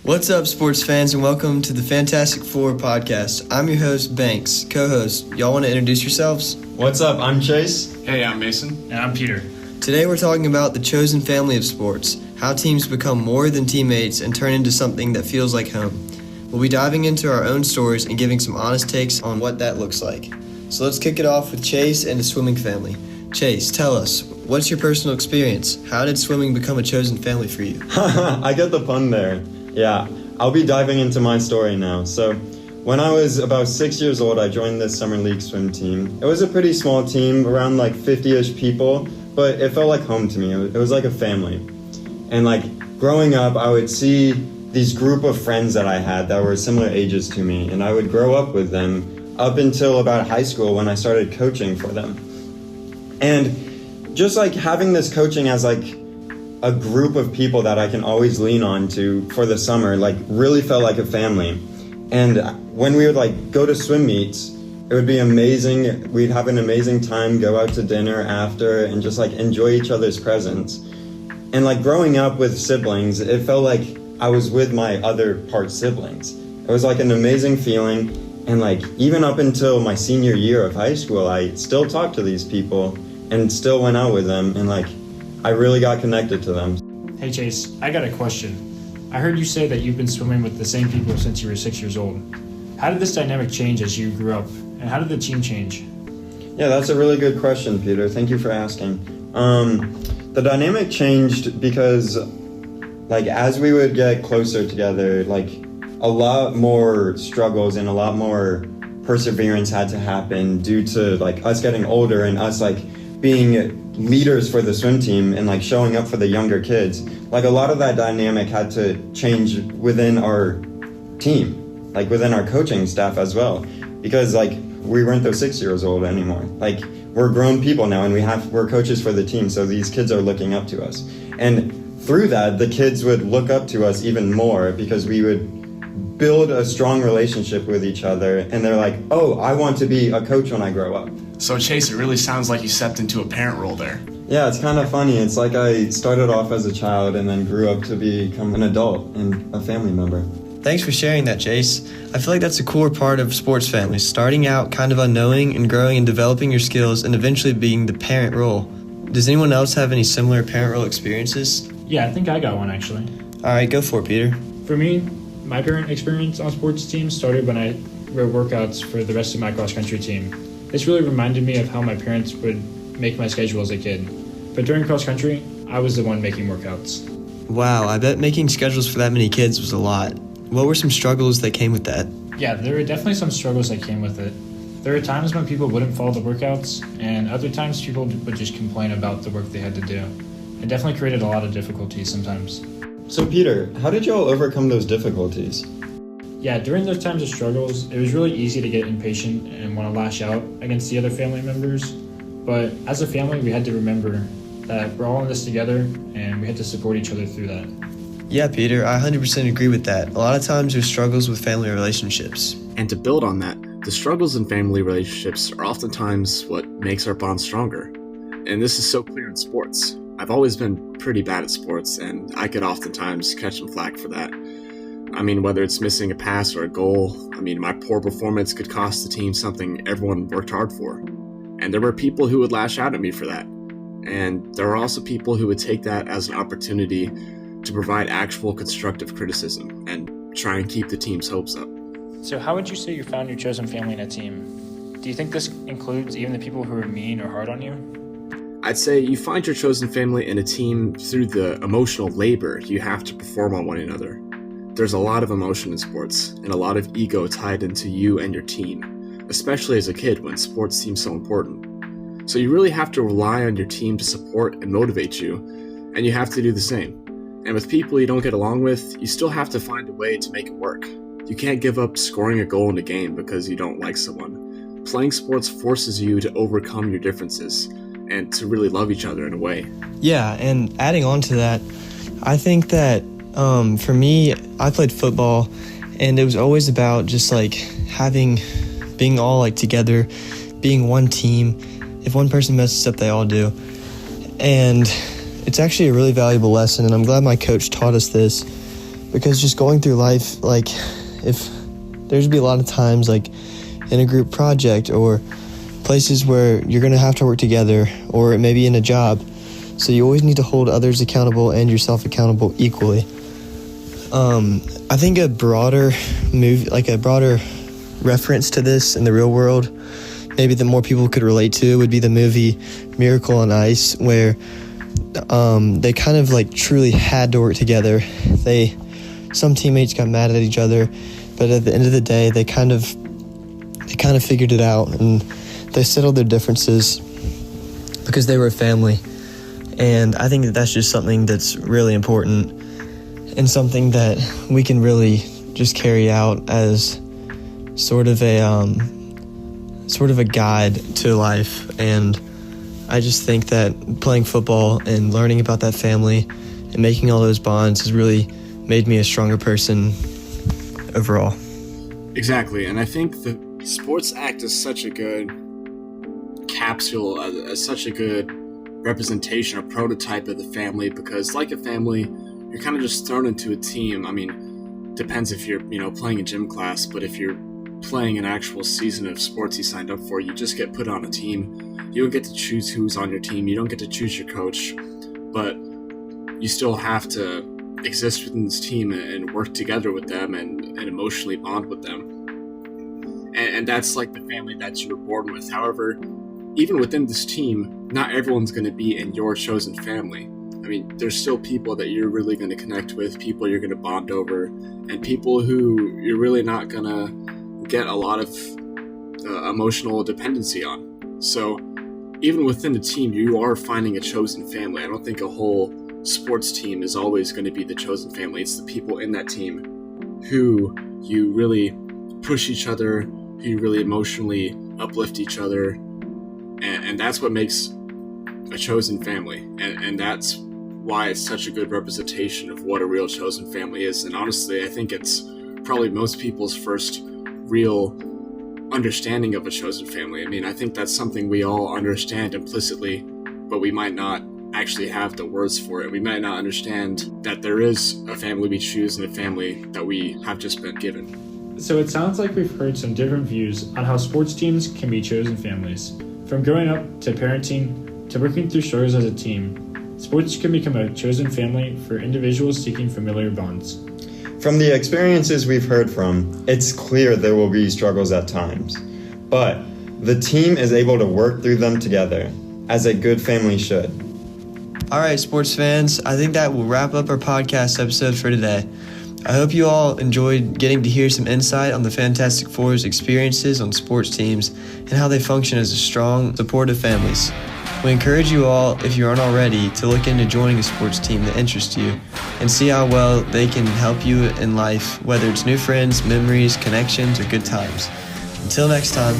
What's up, sports fans, and welcome to the Fantastic Four podcast. I'm your host, Banks. Co-host, y'all want to introduce yourselves? What's up? I'm Chase. Hey, I'm Mason. And I'm Peter. Today we're talking about the chosen family of sports, how teams become more than teammates and turn into something that feels like home. We'll be diving into our own stories and giving some honest takes on what that looks like. So let's kick it off with Chase and the swimming family. Chase, tell us, what's your personal experience? How did swimming become a chosen family for you? I get the pun there. Yeah, I'll be diving into my story now. So, when I was about 6 years old, I joined this summer league swim team. It was a pretty small team, around like 50-ish people, but it felt like home to me. It was like a family. And like growing up, I would see these group of friends that I had that were similar ages to me, and I would grow up with them up until about high school when I started coaching for them. And just like having this coaching as like a group of people that I can always lean on to for the summer, like really felt like a family. And when we would like go to swim meets, it would be amazing. We'd have an amazing time, go out to dinner after, and just like enjoy each other's presence. And like growing up with siblings, it felt like I was with my other part siblings. It was like an amazing feeling. And like even up until my senior year of high school, I still talked to these people and still went out with them, and like I really got connected to them. Hey Chase, I got a question. I heard you say that you've been swimming with the same people since you were 6 years old. How did this dynamic change as you grew up, and how did the team change? Yeah, that's a really good question, Peter. Thank you for asking. The dynamic changed because like as we would get closer together, like a lot more struggles and a lot more perseverance had to happen due to like us getting older and us like being leaders for the swim team and like showing up for the younger kids. Like a lot of that dynamic had to change within our team, like within our coaching staff as well, because like we weren't those 6 years old anymore. Like we're grown people now, and we're coaches for the team, so these kids are looking up to us. And through that, the kids would look up to us even more because we would build a strong relationship with each other, and they're like, oh, I want to be a coach when I grow up. So Chase, it really sounds like you stepped into a parent role there. Yeah, it's kind of funny. It's like I started off as a child and then grew up to become an adult and a family member. Thanks for sharing that, Chase. I feel like that's a core part of sports families, starting out kind of unknowing and growing and developing your skills and eventually being the parent role. Does anyone else have any similar parent role experiences? Yeah, I think I got one actually. All right, go for it, Peter. For me, my parent experience on sports teams started when I wrote workouts for the rest of my cross-country team. This really reminded me of how my parents would make my schedule as a kid. But during cross-country, I was the one making workouts. Wow, I bet making schedules for that many kids was a lot. What were some struggles that came with that? Yeah, there were definitely some struggles that came with it. There were times when people wouldn't follow the workouts, and other times people would just complain about the work they had to do. It definitely created a lot of difficulties sometimes. So Peter, how did y'all overcome those difficulties? Yeah, during those times of struggles, it was really easy to get impatient and want to lash out against the other family members. But as a family, we had to remember that we're all in this together, and we had to support each other through that. Yeah, Peter, I 100% agree with that. A lot of times there's struggles with family relationships. And to build on that, the struggles in family relationships are oftentimes what makes our bond stronger. And this is so clear in sports. I've always been pretty bad at sports, and I could oftentimes catch some flack for that. I mean, whether it's missing a pass or a goal, my poor performance could cost the team something everyone worked hard for. And there were people who would lash out at me for that. And there are also people who would take that as an opportunity to provide actual constructive criticism and try and keep the team's hopes up. So how would you say you found your chosen family in a team? Do you think this includes even the people who are mean or hard on you? I'd say you find your chosen family in a team through the emotional labor you have to perform on one another. There's a lot of emotion in sports and a lot of ego tied into you and your team, especially as a kid when sports seem so important. So you really have to rely on your team to support and motivate you, and you have to do the same. And with people you don't get along with, you still have to find a way to make it work. You can't give up scoring a goal in a game because you don't like someone. Playing sports forces you to overcome your differences and to really love each other in a way. Yeah, and adding on to that, I think that for me, I played football, and it was always about just like being all like together, being one team. If one person messes up, they all do. And it's actually a really valuable lesson, and I'm glad my coach taught us this. because just going through life, like, if there's be a lot of times, like, in a group project or places where you're going to have to work together, or maybe in a job, so you always need to hold others accountable and yourself accountable equally. I think a broader reference to this in the real world, maybe that more people could relate to, would be the movie Miracle on Ice, where they kind of like truly had to work together. Some teammates got mad at each other, but at the end of the day, they kind of figured it out, and they settled their differences because they were a family. And I think that that's just something that's really important, and something that we can really just carry out as sort of a guide to life. And I just think that playing football and learning about that family and making all those bonds has really made me a stronger person overall. Exactly, and I think the sports act as such a good capsule, as such a good representation, a prototype of the family, because like a family, you're kind of just thrown into a team. I mean, depends if you're, playing a gym class, but if you're playing an actual season of sports you signed up for, you just get put on a team. You don't get to choose who's on your team. You don't get to choose your coach, but you still have to exist within this team and work together with them and emotionally bond with them. And that's like the family that you were born with. However, even within this team, not everyone's going to be in your chosen family. I mean, there's still people that you're really going to connect with, people you're going to bond over, and people who you're really not going to get a lot of emotional dependency on. So even within the team, you are finding a chosen family. I don't think a whole sports team is always going to be the chosen family. It's the people in that team who you really push each other, who you really emotionally uplift each other, and that's what makes a chosen family. And that's why it's such a good representation of what a real chosen family is. And honestly, I think it's probably most people's first real understanding of a chosen family. I mean, I think that's something we all understand implicitly, but we might not actually have the words for it. We might not understand that there is a family we choose and a family that we have just been given. So it sounds like we've heard some different views on how sports teams can be chosen families. From growing up to parenting to working through struggles as a team, sports can become a chosen family for individuals seeking familiar bonds. From the experiences we've heard from, it's clear there will be struggles at times, but the team is able to work through them together, as a good family should. All right, sports fans, I think that will wrap up our podcast episode for today. I hope you all enjoyed getting to hear some insight on the Fantastic Four's experiences on sports teams and how they function as strong, supportive families. We encourage you all, if you aren't already, to look into joining a sports team that interests you and see how well they can help you in life, whether it's new friends, memories, connections, or good times. Until next time.